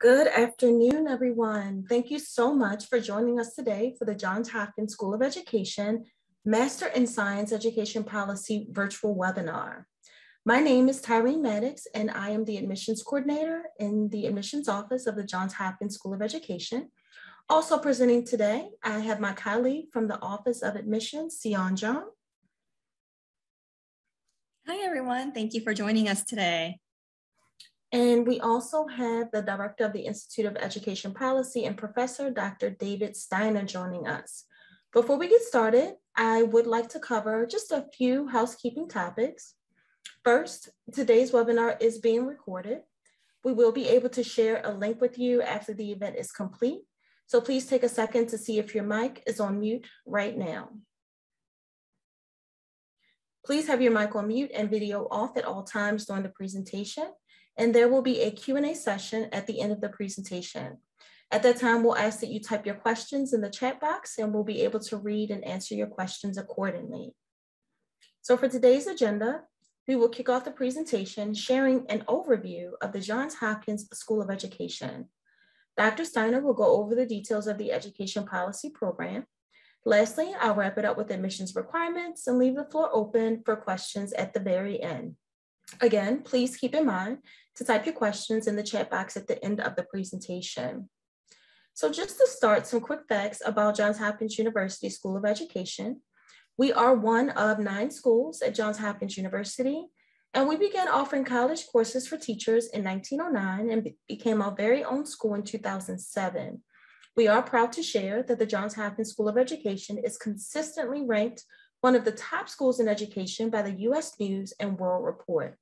Good afternoon, everyone. Thank you so much for joining us today for the Johns Hopkins School of Education Master in Science Education Policy virtual webinar. My name is Tyrene Maddox, and I am the admissions coordinator in the admissions office of the Johns Hopkins School of Education. Also presenting today, I have my colleague from the Office of Admissions, Sion Jung. Hi, everyone. Thank you for joining us today. And we also have the Director of the Institute of Education Policy and Professor Dr. David Steiner joining us. Before we get started, I would like to cover just a few housekeeping topics. First, today's webinar is being recorded. We will be able to share a link with you after the event is complete. So please take a second to see if your mic is on mute right now. Please have your mic on mute and video off at all times during the presentation. And there will be a Q&A session at the end of the presentation. At that time, we'll ask that you type your questions in the chat box and we'll be able to read and answer your questions accordingly. So for today's agenda, we will kick off the presentation sharing an overview of the Johns Hopkins School of Education. Dr. Steiner will go over the details of the education policy program. Lastly, I'll wrap it up with admissions requirements and leave the floor open for questions at the very end. Again, please keep in mind to type your questions in the chat box at the end of the presentation. So just to start, some quick facts about Johns Hopkins University School of Education. We are one of 9 schools at Johns Hopkins University, and we began offering college courses for teachers in 1909 and became our very own school in 2007. We are proud to share that the Johns Hopkins School of Education is consistently ranked one of the top schools in education by the U.S. News and World Report.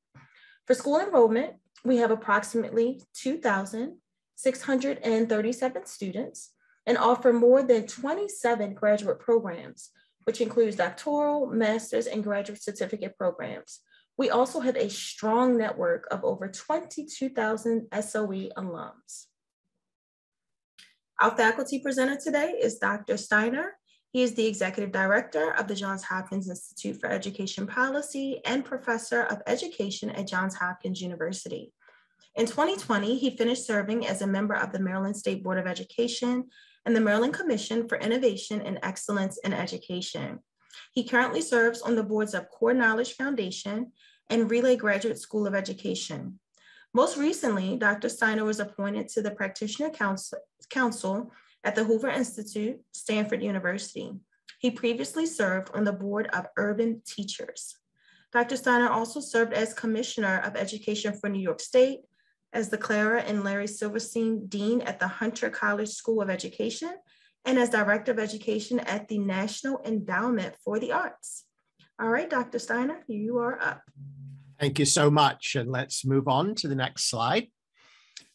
For school enrollment, we have approximately 2,637 students and offer more than 27 graduate programs, which includes doctoral, master's, and graduate certificate programs. We also have a strong network of over 22,000 SOE alums. Our faculty presenter today is Dr. Steiner. He is the Executive Director of the Johns Hopkins Institute for Education Policy and Professor of Education at Johns Hopkins University. In 2020, he finished serving as a member of the Maryland State Board of Education and the Maryland Commission for Innovation and Excellence in Education. He currently serves on the boards of Core Knowledge Foundation and Relay Graduate School of Education. Most recently, Dr. Steiner was appointed to the Practitioner Council at the Hoover Institute, Stanford University. He previously served on the board of Urban Teachers. Dr. Steiner also served as Commissioner of Education for New York State, as the Clara and Larry Silverstein Dean at the Hunter College School of Education, and as Director of Education at the National Endowment for the Arts. All right, Dr. Steiner, you are up. Thank you so much. And let's move on to the next slide.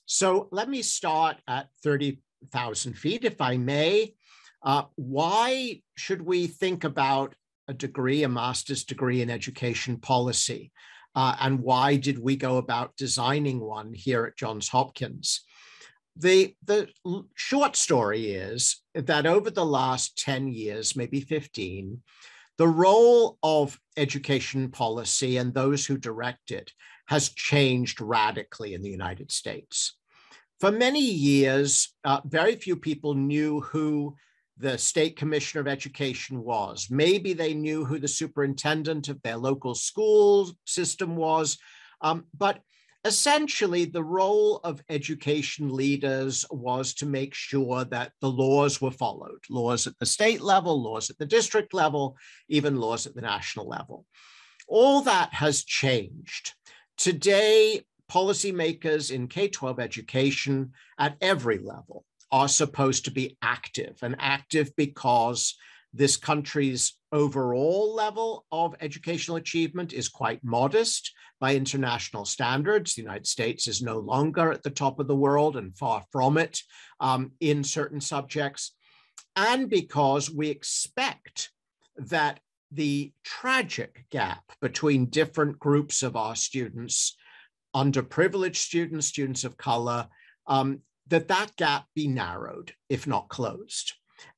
So let me start at 30,000 feet, if I may. Why should we think about a degree, a master's degree in education policy? And why did we go about designing one here at Johns Hopkins? The short story is that over the last 10 years, maybe 15, the role of education policy and those who direct it has changed radically in the United States. For many years, very few people knew who the State Commissioner of Education was. Maybe they knew who the superintendent of their local school system was, but essentially the role of education leaders was to make sure that the laws were followed, laws at the state level, laws at the district level, even laws at the national level. All that has changed. Today, policymakers in K-12 education at every level are supposed to be active, and active because this country's overall level of educational achievement is quite modest by international standards. The United States is no longer at the top of the world and far from it in certain subjects, and because we expect that the tragic gap between different groups of our students, underprivileged students, students of color, that gap be narrowed, if not closed.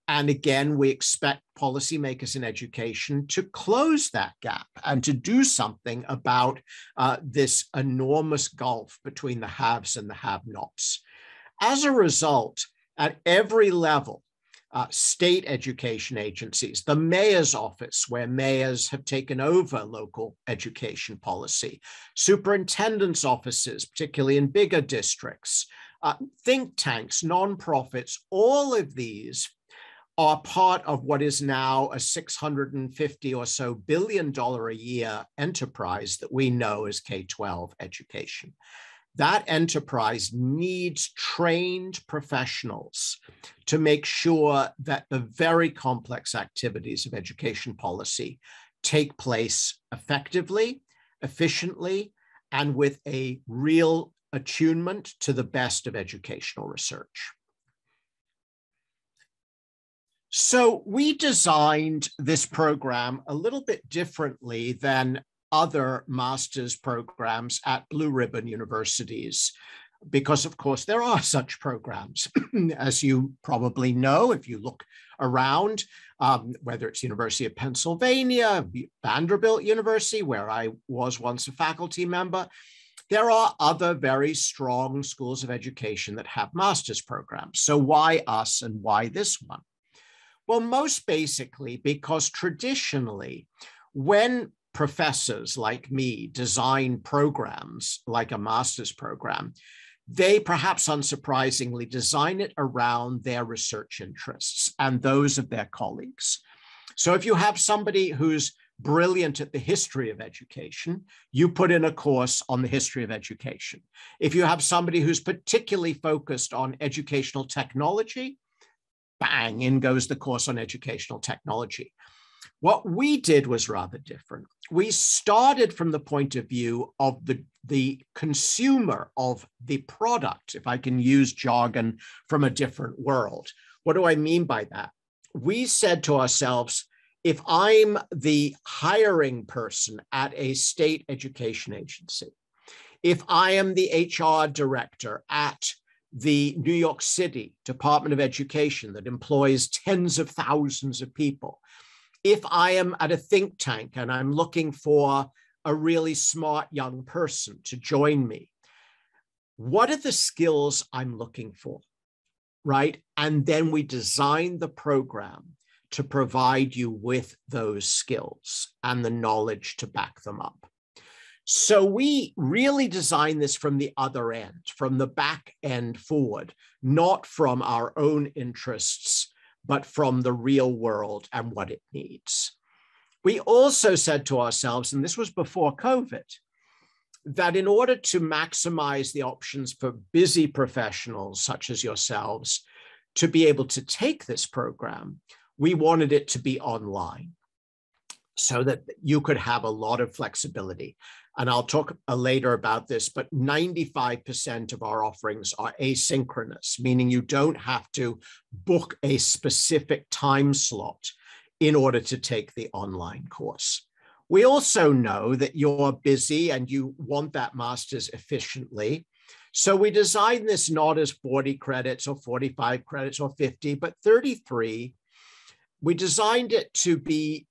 And again, we expect policymakers in education to close that gap and to do something about this enormous gulf between the haves and the have-nots. As a result, at every level, state education agencies, the mayor's office, where mayors have taken over local education policy, superintendent's offices, particularly in bigger districts, think tanks, nonprofits, all of these are part of what is now a $650 or so billion a year enterprise that we know as K-12 education. That enterprise needs trained professionals to make sure that the very complex activities of education policy take place effectively, efficiently, and with a real attunement to the best of educational research. So we designed this program a little bit differently than other master's programs at blue ribbon universities, because of course there are such programs. As you probably know, if you look around, whether it's University of Pennsylvania, Vanderbilt University, where I was once a faculty member, there are other very strong schools of education that have master's programs. So why us and why this one? Well, most basically because traditionally, when professors like me design programs like a master's program, they perhaps unsurprisingly design it around their research interests and those of their colleagues. So if you have somebody who's brilliant at the history of education, you put in a course on the history of education. If you have somebody who's particularly focused on educational technology, bang, in goes the course on educational technology. What we did was rather different. We started from the point of view of the consumer of the product, if I can use jargon from a different world. What do I mean by that? We said to ourselves, if I'm the hiring person at a state education agency, if I am the HR director at the New York City Department of Education that employs tens of thousands of people, if I am at a think tank and I'm looking for a really smart young person to join me, what are the skills I'm looking for, right? And then we design the program to provide you with those skills and the knowledge to back them up. So we really design this from the other end, from the back end forward, not from our own interests, but from the real world and what it needs. We also said to ourselves, and this was before COVID, that in order to maximize the options for busy professionals such as yourselves to be able to take this program, we wanted it to be online so that you could have a lot of flexibility. And I'll talk later about this, but 95% of our offerings are asynchronous, meaning you don't have to book a specific time slot in order to take the online course. We also know that you're busy and you want that master's efficiently. So we designed this not as 40 credits or 45 credits or 50, but 33. We designed it to be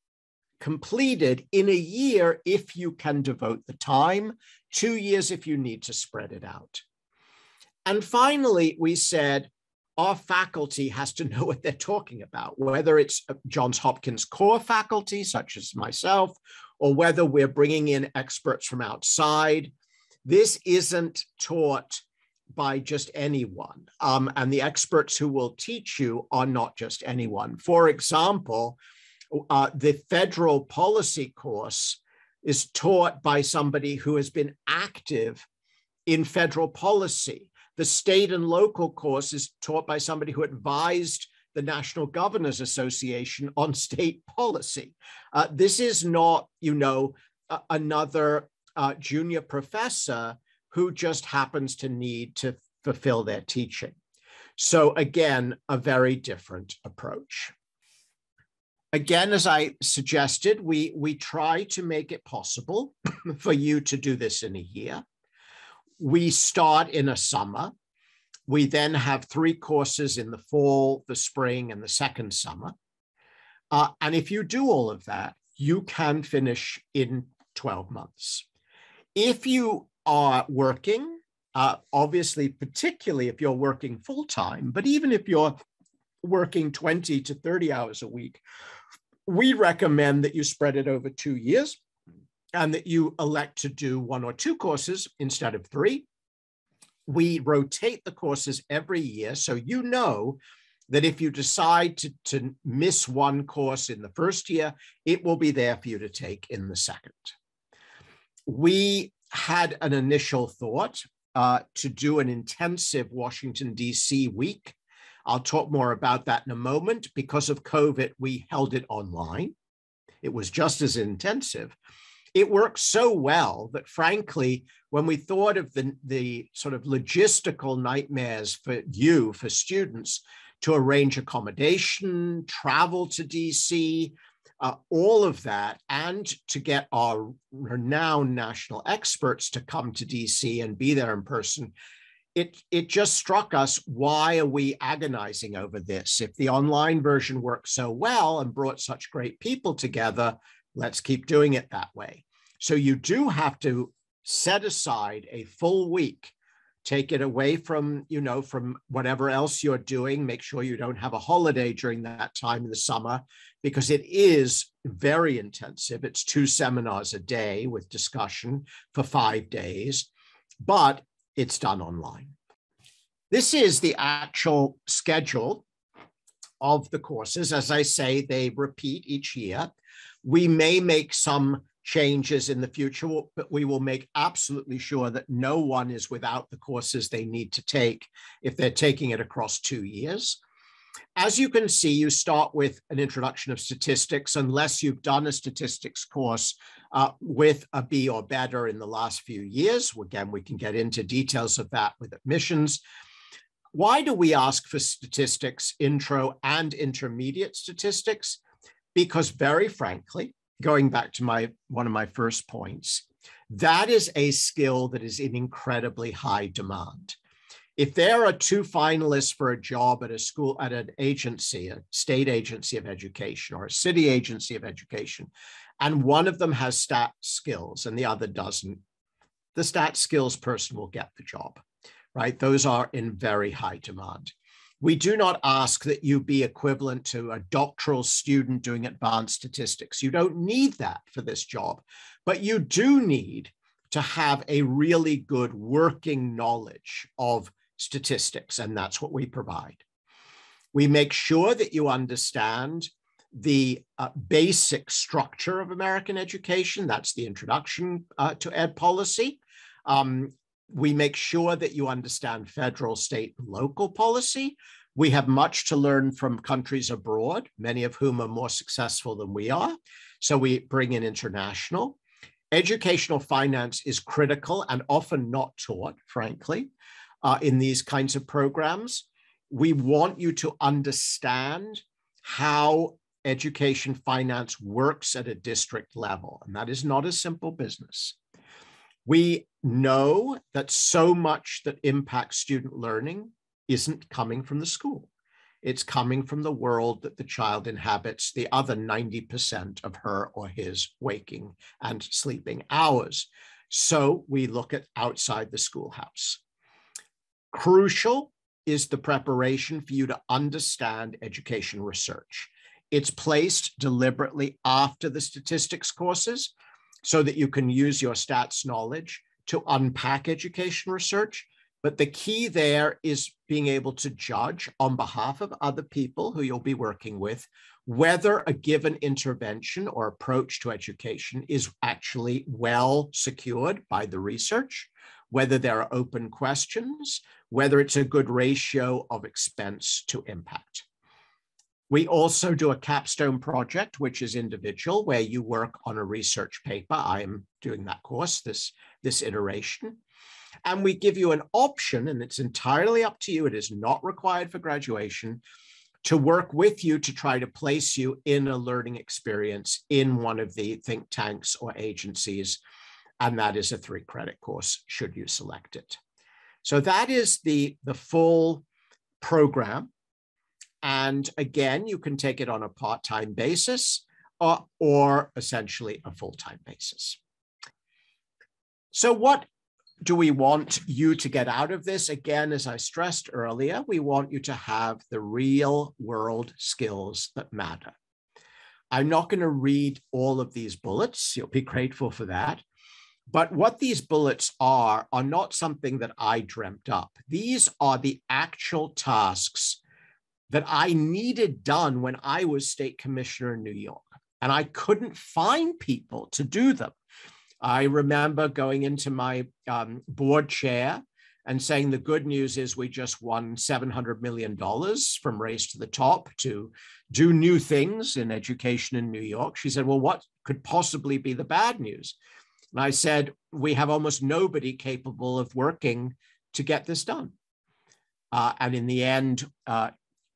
completed in a year if you can devote the time, 2 years if you need to spread it out. And finally, we said our faculty has to know what they're talking about, whether it's Johns Hopkins core faculty, such as myself, or whether we're bringing in experts from outside. This isn't taught by just anyone, and the experts who will teach you are not just anyone. For example, the federal policy course is taught by somebody who has been active in federal policy. The state and local course is taught by somebody who advised the National Governors Association on state policy. This is not, another junior professor who just happens to need to fulfill their teaching. So again, a very different approach. Again, as I suggested, we try to make it possible for you to do this in a year. We start in a summer. We then have 3 courses in the fall, the spring, and the second summer. And if you do all of that, you can finish in 12 months. If you are working obviously, particularly if you're working full-time, but even if you're working 20 to 30 hours a week, we recommend that you spread it over 2 years and that you elect to do 1 or 2 courses instead of 3. We rotate the courses every year, so you know that if you decide to miss 1 course in the first year, it will be there for you to take in the second. We had an initial thought to do an intensive Washington, D.C. week. I'll talk more about that in a moment. Because of COVID, we held it online. It was just as intensive. It worked so well that, frankly, when we thought of the sort of logistical nightmares for students to arrange accommodation, travel to DC, all of that, and to get our renowned national experts to come to DC and be there in person, it just struck us, why are we agonizing over this? If the online version worked so well and brought such great people together, let's keep doing it that way. So you do have to set aside a full week, take it away from, from whatever else you're doing. Make sure you don't have a holiday during that time in the summer, because it is very intensive. It's 2 seminars a day with discussion for 5 days, but it's done online. This is the actual schedule of the courses. As I say, they repeat each year. We may make some changes in the future, but we will make absolutely sure that no one is without the courses they need to take if they're taking it across 2 years. As you can see, you start with an introduction of statistics, unless you've done a statistics course with a B or better in the last few years. Again, we can get into details of that with admissions. Why do we ask for statistics, intro and intermediate statistics? Because very frankly, going back to one of my first points, that is a skill that is in incredibly high demand. If there are 2 finalists for a job at a school, at an agency, a state agency of education or a city agency of education, and one of them has stat skills and the other doesn't, the stat skills person will get the job, right? Those are in very high demand. We do not ask that you be equivalent to a doctoral student doing advanced statistics. You don't need that for this job, but you do need to have a really good working knowledge of statistics, and that's what we provide. We make sure that you understand the basic structure of American education. That's the introduction to ed policy. We make sure that you understand federal, state, and local policy. We have much to learn from countries abroad, many of whom are more successful than we are. So we bring in international. Educational finance is critical and often not taught, frankly, in these kinds of programs. We want you to understand how education finance works at a district level, and that is not a simple business. We know that so much that impacts student learning isn't coming from the school. It's coming from the world that the child inhabits, the other 90% of her or his waking and sleeping hours. So we look at outside the schoolhouse. Crucial is the preparation for you to understand education research. It's placed deliberately after the statistics courses so that you can use your stats knowledge to unpack education research. But the key there is being able to judge on behalf of other people who you'll be working with whether a given intervention or approach to education is actually well secured by the research, whether there are open questions, whether it's a good ratio of expense to impact. We also do a capstone project, which is individual, where you work on a research paper. I am doing that course, this iteration. And we give you an option, and it's entirely up to you. It is not required for graduation, to work with you to try to place you in a learning experience in one of the think tanks or agencies. And that is a 3-credit course, should you select it. So that is the full program. And again, you can take it on a part-time basis or essentially a full-time basis. So what do we want you to get out of this? Again, as I stressed earlier, we want you to have the real world skills that matter. I'm not going to read all of these bullets. You'll be grateful for that. But what these bullets are not something that I dreamt up. These are the actual tasks that I needed done when I was state commissioner in New York. And I couldn't find people to do them. I remember going into my board chair and saying, the good news is we just won $700 million from Race to the Top to do new things in education in New York. She said, well, what could possibly be the bad news? And I said, we have almost nobody capable of working to get this done. And in the end,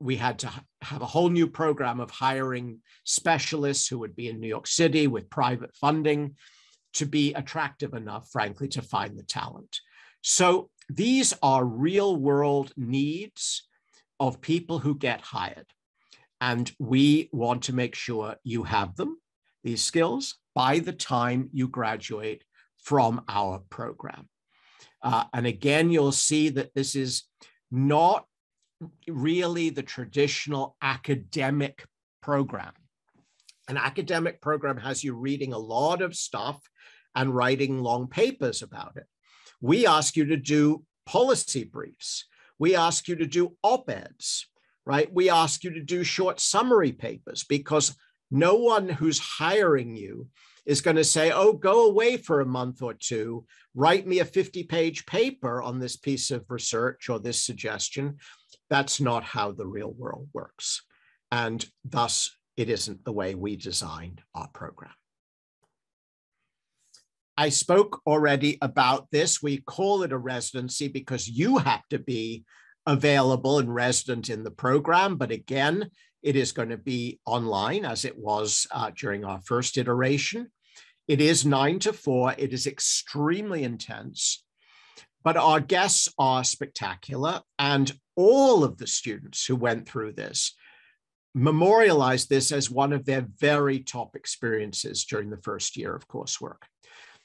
we had to have a whole new program of hiring specialists who would be in New York City with private funding to be attractive enough, frankly, to find the talent. So these are real world needs of people who get hired. And we want to make sure you have them, these skills, by the time you graduate from our program. And again, you'll see that this is not really the traditional academic program. An academic program has you reading a lot of stuff and writing long papers about it. We ask you to do policy briefs. We ask you to do op-eds, right? We ask you to do short summary papers, because no one who's hiring you is going to say, oh, go away for a month or two, write me a 50-page paper on this piece of research or this suggestion. That's not how the real world works. And thus, it isn't the way we designed our program. I spoke already about this. We call it a residency because you have to be available and resident in the program. But again, it is going to be online, as it was during our first iteration. It is 9 to 4. It is extremely intense. But our guests are spectacular. And all of the students who went through this memorialized this as one of their very top experiences during the first year of coursework.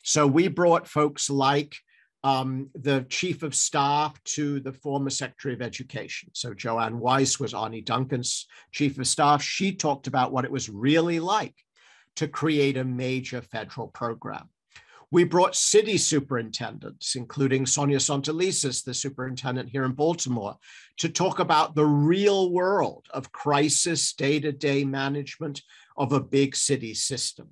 So we brought folks like the chief of staff to the former Secretary of Education. So Joanne Weiss was Arnie Duncan's chief of staff. She talked about what it was really like to create a major federal program. We brought city superintendents, including Sonia Sontelises, the superintendent here in Baltimore, to talk about the real world of crisis day-to-day management of a big city system.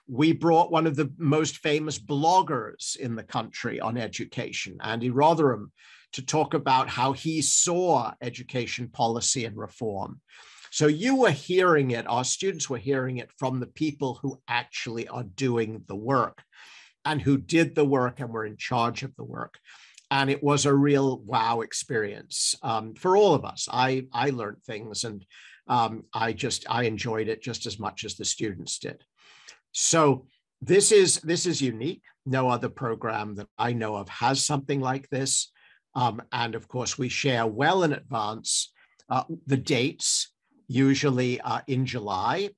We brought one of the most famous bloggers in the country on education, Andy Rotherham, to talk about how he saw education policy and reform. So you were hearing it, our students were hearing it from the people who actually are doing the work and who did the work and were in charge of the work. And it was a real wow experience for all of us. I learned things, and I enjoyed it just as much as the students did. So this is unique. No other program that I know of has something like this. And of course, we share well in advance the dates, usually in July,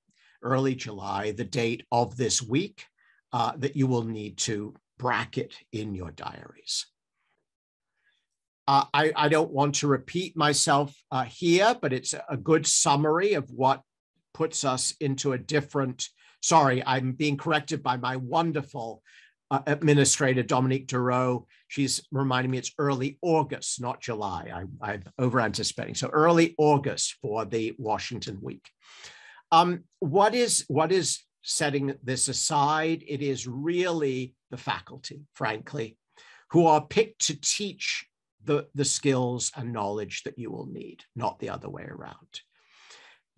early July, the date of this week that you will need to bracket in your diaries. I don't want to repeat myself here, but it's a good summary of what puts us into a different. Sorry, I'm being corrected by my wonderful administrator, Dominique Dureau. She's reminding me it's early August, not July. I'm over-anticipating. So early August for the Washington week. What is setting this aside? It is really the faculty, frankly, who are picked to teach the skills and knowledge that you will need, not the other way around.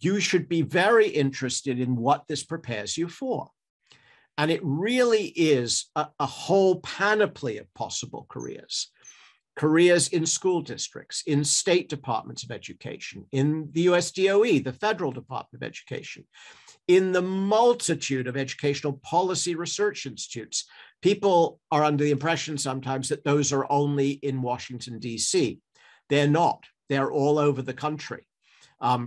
You should be very interested in what this prepares you for. And it really is a whole panoply of possible careers. Careers in school districts, in state departments of education, in the USDOE, the Federal Department of Education, in the multitude of educational policy research institutes. People are under the impression sometimes that those are only in Washington, D.C. They're not. They're all over the country.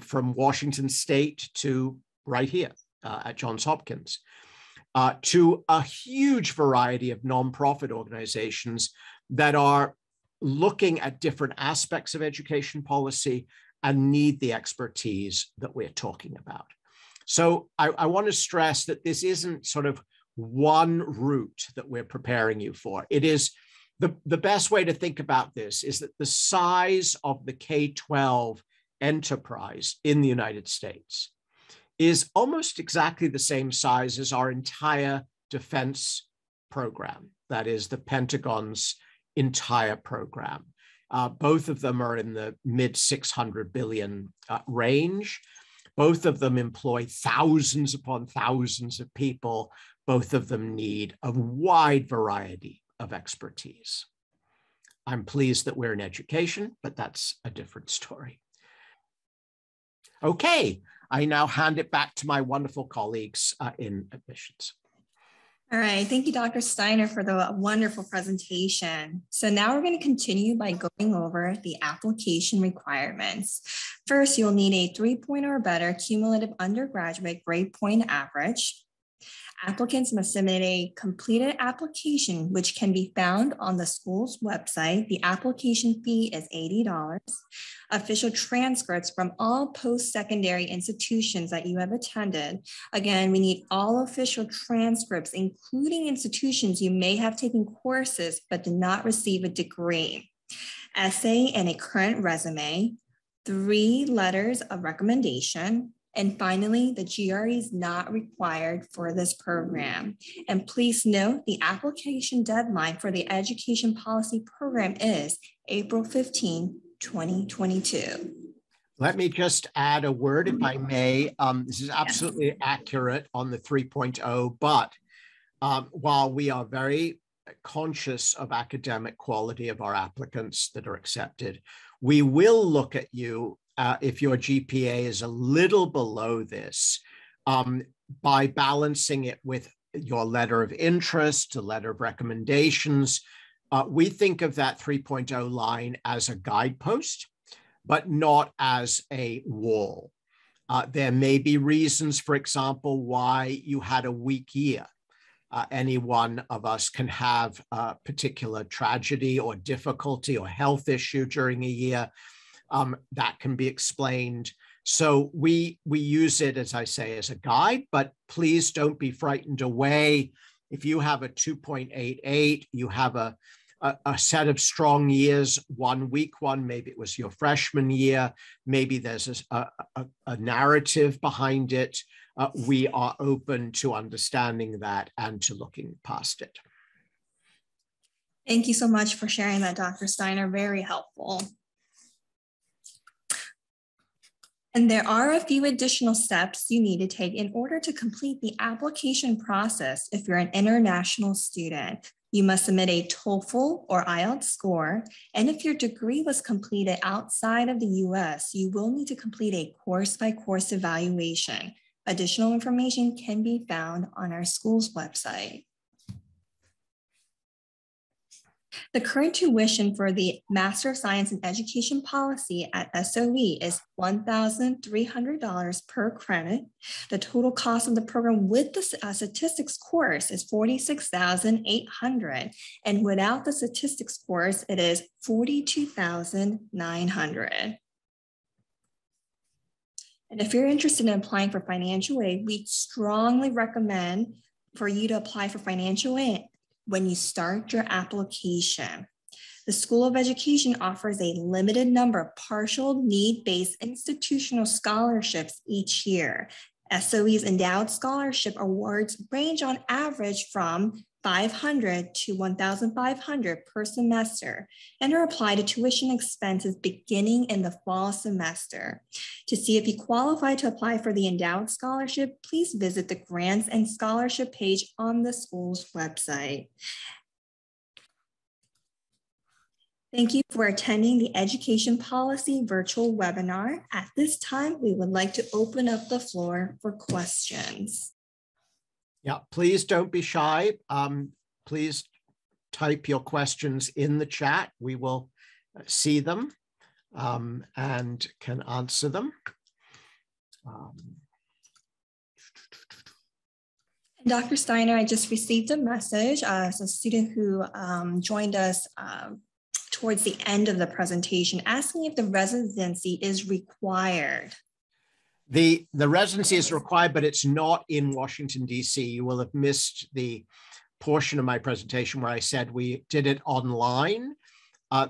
From Washington State to right here at Johns Hopkins. to a huge variety of nonprofit organizations that are looking at different aspects of education policy and need the expertise that we're talking about. So I want to stress that this isn't sort of one route that we're preparing you for. It is the best way to think about this is that the size of the K-12 enterprise in the United States is almost exactly the same size as our entire defense program. That is the Pentagon's entire program. Both of them are in the mid 600 billion range. Both of them employ thousands upon thousands of people. Both of them need a wide variety of expertise. I'm pleased that we're in education, but that's a different story. Okay, I now hand it back to my wonderful colleagues in admissions. All right, thank you, Dr. Steiner, for the wonderful presentation. So now we're going to continue by going over the application requirements. First, you'll need a 3.0 or better cumulative undergraduate grade point average. Applicants must submit a completed application, which can be found on the school's website. The application fee is $80. Official transcripts from all post-secondary institutions that you have attended. Again, we need all official transcripts, including institutions you may have taken courses but did not receive a degree. Essay and a current resume, 3 letters of recommendation. And finally, the GRE is not required for this program. And please note the application deadline for the education policy program is April 15, 2022. Let me just add a word, if I may. This is absolutely accurate on the 3.0, but while we are very conscious of academic quality of our applicants that are accepted, we will look at you if your GPA is a little below this, by balancing it with your letter of interest, a letter of recommendations. We think of that 3.0 line as a guidepost, but not as a wall. There may be reasons, for example, why you had a weak year. Any one of us can have a particular tragedy or difficulty or health issue during a year. That can be explained. So we use it, as I say, as a guide, but please don't be frightened away. If you have a 2.88, you have a set of strong years, one weak one, maybe it was your freshman year, maybe there's a narrative behind it. We are open to understanding that and to looking past it. Thank you so much for sharing that, Dr. Steiner. Very helpful. And there are a few additional steps you need to take in order to complete the application process if you're an international student. You must submit a TOEFL or IELTS score, and if your degree was completed outside of the US, you will need to complete a course-by-course evaluation. Additional information can be found on our school's website. The current tuition for the Master of Science in Education Policy at SOE is $1,300 per credit. The total cost of the program with the statistics course is $46,800, and without the statistics course, it is $42,900. And if you're interested in applying for financial aid, we strongly recommend for you to apply for financial aid when you start your application. The School of Education offers a limited number of partial need-based institutional scholarships each year. SOE's endowed scholarship awards range on average from $500 to $1,500 per semester and are applied to tuition expenses beginning in the fall semester. To see if you qualify to apply for the endowed scholarship, please visit the grants and scholarship page on the school's website. Thank you for attending the Education Policy virtual webinar. At this time, we would like to open up the floor for questions. Yeah, please don't be shy. Please type your questions in the chat. We will see them and can answer them. Dr. Steiner, I just received a message as a student who joined us towards the end of the presentation, asking if the residency is required. The residency is required, but it's not in Washington, D.C. You will have missed the portion of my presentation where I said we did it online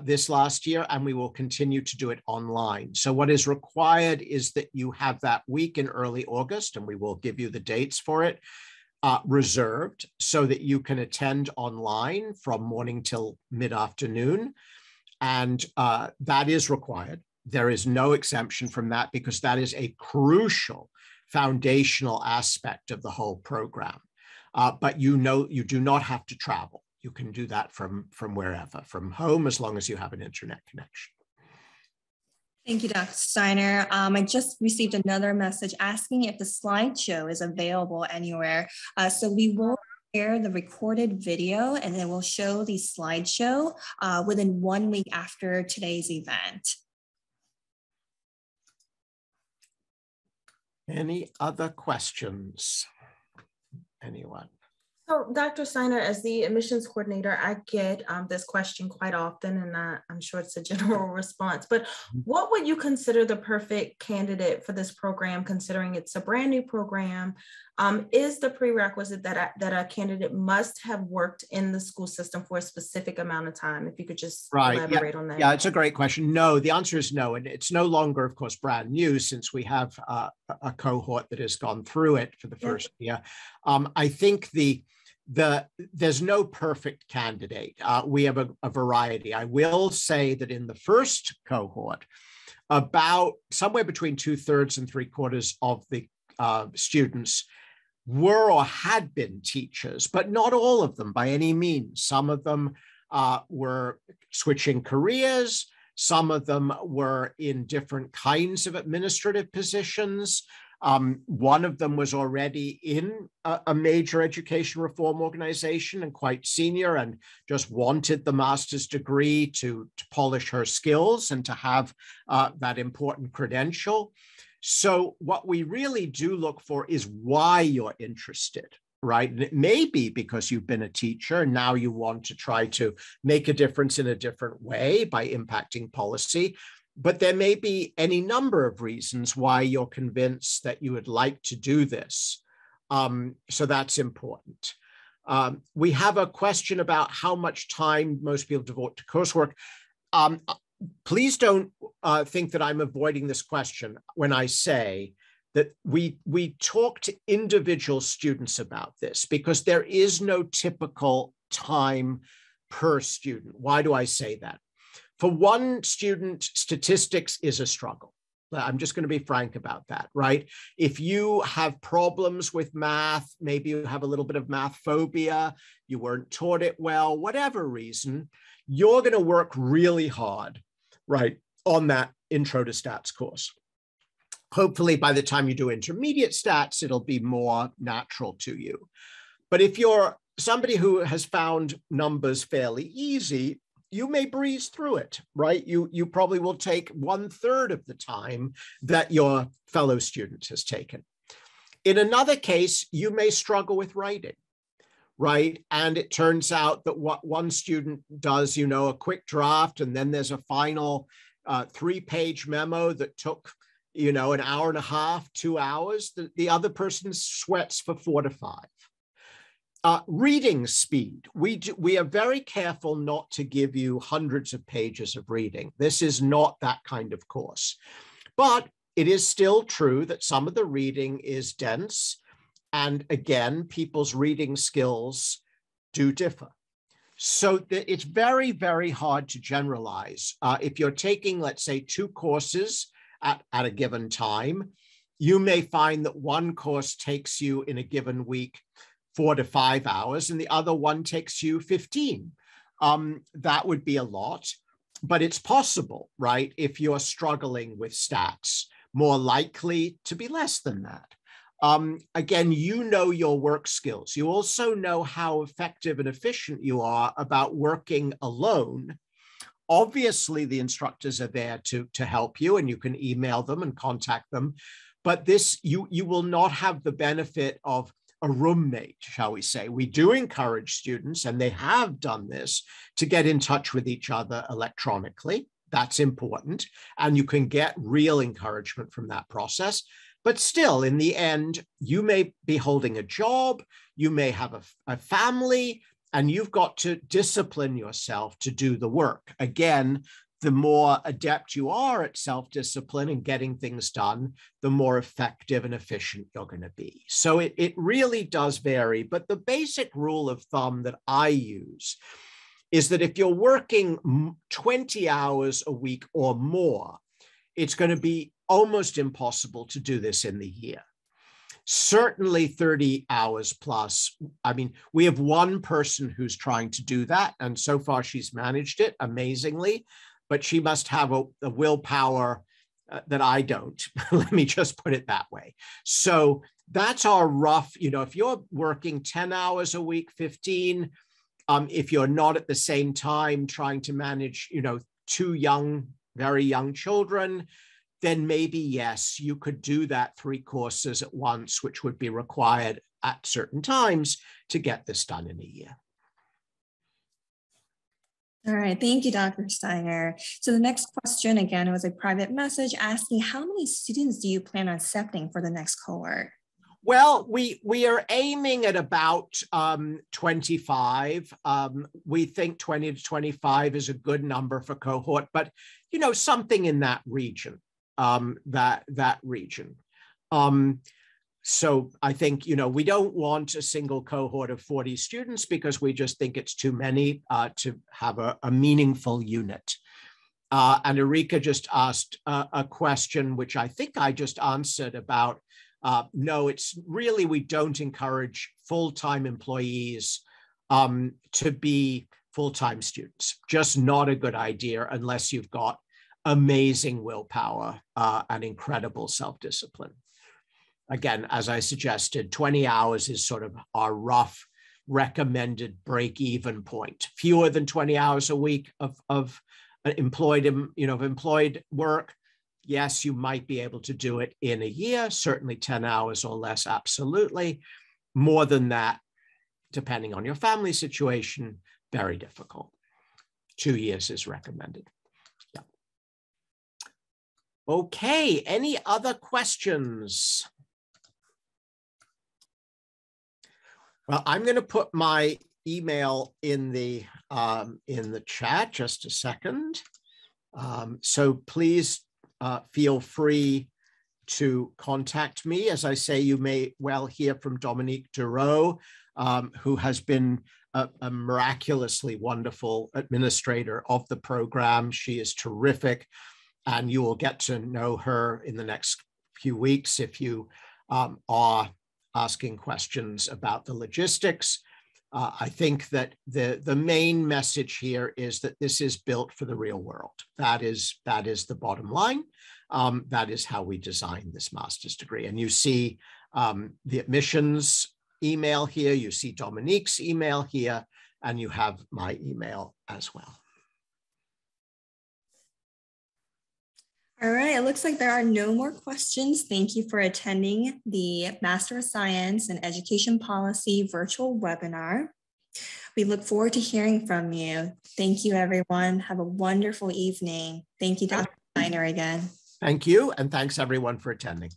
this last year, and we will continue to do it online. So what is required is that you have that week in early August, and we will give you the dates for it, reserved so that you can attend online from morning till mid-afternoon. And that is required. There is no exemption from that because that is a crucial foundational aspect of the whole program. But you do not have to travel. You can do that from wherever, from home, as long as you have an internet connection. Thank you, Dr. Steiner. I just received another message asking if the slideshow is available anywhere. So we will share the recorded video and then we'll show the slideshow within 1 week after today's event. Any other questions? Anyone? So, Dr. Steiner, as the admissions coordinator, I get this question quite often, and I'm sure it's a general response, but what would you consider the perfect candidate for this program, considering it's a brand new program? Is the prerequisite that a candidate must have worked in the school system for a specific amount of time? If you could just elaborate on that. Yeah, it's a great question. No, the answer is no. And it's no longer, of course, brand new since we have a cohort that has gone through it for the first year. I think there's no perfect candidate. We have a variety. I will say that in the first cohort, about somewhere between 2/3 and 3/4 of the students were or had been teachers, but not all of them by any means. Some of them were switching careers. Some of them were in different kinds of administrative positions. One of them was already in a major education reform organization and quite senior and just wanted the master's degree to polish her skills and to have that important credential. So what we really do look for is why you're interested, right? And it may be because you've been a teacher and now you want to try to make a difference in a different way by impacting policy. But there may be any number of reasons why you're convinced that you would like to do this. So that's important. We have a question about how much time most people devote to coursework. Please don't think that I'm avoiding this question when I say that we talk to individual students about this because there is no typical time per student. Why do I say that? For one student, statistics is a struggle. I'm just going to be frank about that, right? If you have problems with math, maybe you have a little bit of math phobia, you weren't taught it well, whatever reason, you're going to work really hard, right, on that intro to stats course. Hopefully, by the time you do intermediate stats, it'll be more natural to you. But if you're somebody who has found numbers fairly easy, you may breeze through it, right? You probably will take 1/3 of the time that your fellow student has taken. In another case, you may struggle with writing, right? And it turns out that what one student does, a quick draft, and then there's a final 3-page memo that took, an hour and a half, 2 hours. The other person sweats for 4 to 5. Reading speed. We are very careful not to give you hundreds of pages of reading. This is not that kind of course. But it is still true that some of the reading is dense. And again, people's reading skills do differ. So it's very, very hard to generalize. If you're taking, let's say, 2 courses at a given time, you may find that one course takes you in a given week 4 to 5 hours, and the other one takes you 15. That would be a lot, but it's possible, right? If you're struggling with stats, more likely to be less than that. Again, you know your work skills. You also know how effective and efficient you are about working alone. Obviously, the instructors are there to help you, and you can email them and contact them. But this, you will not have the benefit of a roommate, shall we say. We do encourage students, and they have done this, to get in touch with each other electronically. That's important. And you can get real encouragement from that process. But still, in the end, you may be holding a job, you may have a family, and you've got to discipline yourself to do the work. Again, the more adept you are at self-discipline and getting things done, the more effective and efficient you're going to be. So it really does vary. But the basic rule of thumb that I use is that if you're working 20 hours a week or more, it's going to be almost impossible to do this in the year. Certainly 30 hours plus. I mean, we have one person who's trying to do that, and so far she's managed it amazingly, but she must have a willpower that I don't. Let me just put it that way. So that's our rough, if you're working 10 hours a week, 15, if you're not at the same time trying to manage, 2 very young children, then maybe, yes, you could do that 3 courses at once, which would be required at certain times to get this done in a year. All right, thank you, Dr. Steiner. So the next question, again, it was a private message asking, how many students do you plan on accepting for the next cohort? Well, we are aiming at about 25. We think 20 to 25 is a good number for cohort, but something in that region. That region. So I think, we don't want a single cohort of 40 students because we just think it's too many to have a meaningful unit. And Erika just asked a question, which I think I just answered about, no, it's really, we don't encourage full-time employees to be full-time students. Just not a good idea unless you've got amazing willpower and incredible self-discipline. Again, as I suggested, 20 hours is sort of our rough recommended break-even point. Fewer than 20 hours a week of employed work. Yes, you might be able to do it in a year, certainly 10 hours or less, absolutely. More than that, depending on your family situation, very difficult. 2 years is recommended. Yeah. Okay, any other questions? Well, I'm going to put my email in the chat, just a second. So please feel free to contact me. As I say, you may well hear from Dominique Dureau, who has been a miraculously wonderful administrator of the program. She is terrific, and you will get to know her in the next few weeks if you are asking questions about the logistics. I think that the main message here is that this is built for the real world. That is the bottom line. That is how we designed this master's degree. And you see the admissions email here, you see Dominique's email here, and you have my email as well. All right, it looks like there are no more questions. Thank you for attending the Master of Science in Education Policy virtual webinar. We look forward to hearing from you. Thank you, everyone. Have a wonderful evening. Thank you, Dr. Steiner, again. Thank you, and thanks everyone for attending.